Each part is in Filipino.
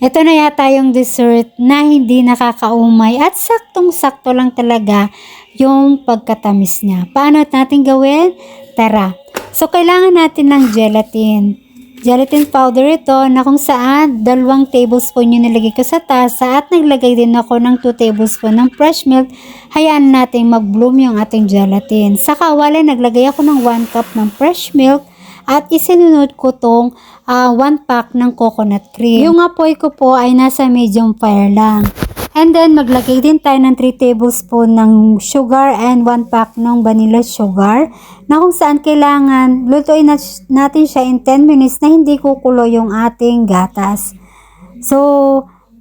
Ito na yata yung dessert na hindi nakakaumay at saktong-sakto lang talaga yung pagkatamis niya. Paano natin gawin? Tara! So, kailangan natin ng gelatin. Gelatin powder ito na kung saan 2 tablespoon yung nilagay ko sa tasa at naglagay din ako ng 2 tablespoon ng fresh milk. Hayaan natin mag-bloom yung ating gelatin. Sa kawali, naglagay ako ng 1 cup ng fresh milk at isinunod ko tong 1 pack ng coconut cream. Yung apoy ko po ay nasa medium fire lang. And then, maglagay din tayo ng 3 tablespoon ng sugar and 1 pack ng vanilla sugar na kung saan kailangan lutuin natin siya in 10 minutes na hindi kukulo yung ating gatas. So,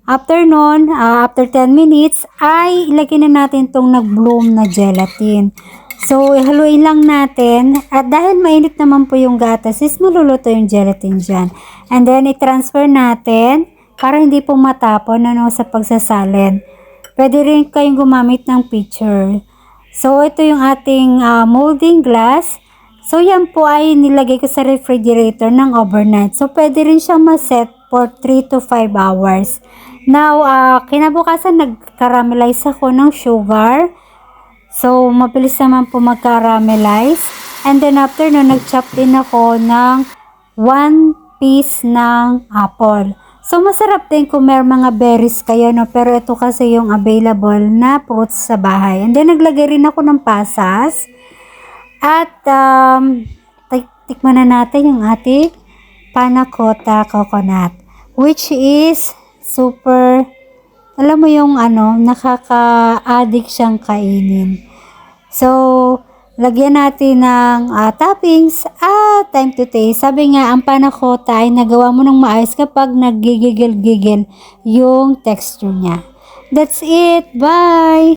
after nun, after 10 minutes, ay ilagay na natin tong nag-bloom na gelatin. So, ihaluin lang natin at dahil mainit naman po yung gatas is maluluto yung gelatin dyan. And then, i-transfer natin para hindi po matapon sa pagsasalin. Pwede rin kayong gumamit ng pitcher. So, ito yung ating molding glass. So, yan po ay nilagay ko sa refrigerator ng overnight. So, pwede rin siyang maset for 3 to 5 hours. Now, kinabukasan nag-caramelize ako ng sugar. So, mabilis naman po mag-caramelize. And then, after nun, nag-chop din ako ng 1 piece ng apple. So, masarap din kung may mga berries kayo, no? Pero ito kasi yung available na fruits sa bahay. And then, naglagay rin ako ng pasas. At, tikman na natin yung ating panna cotta coconut. Which is super, alam mo yung nakaka-addict siyang kainin. So, lagyan natin ng toppings at time to taste. Sabi nga, ang panna cotta ay nagawa mo ng maayos kapag naggigigil-gigil yung texture niya. That's it. Bye!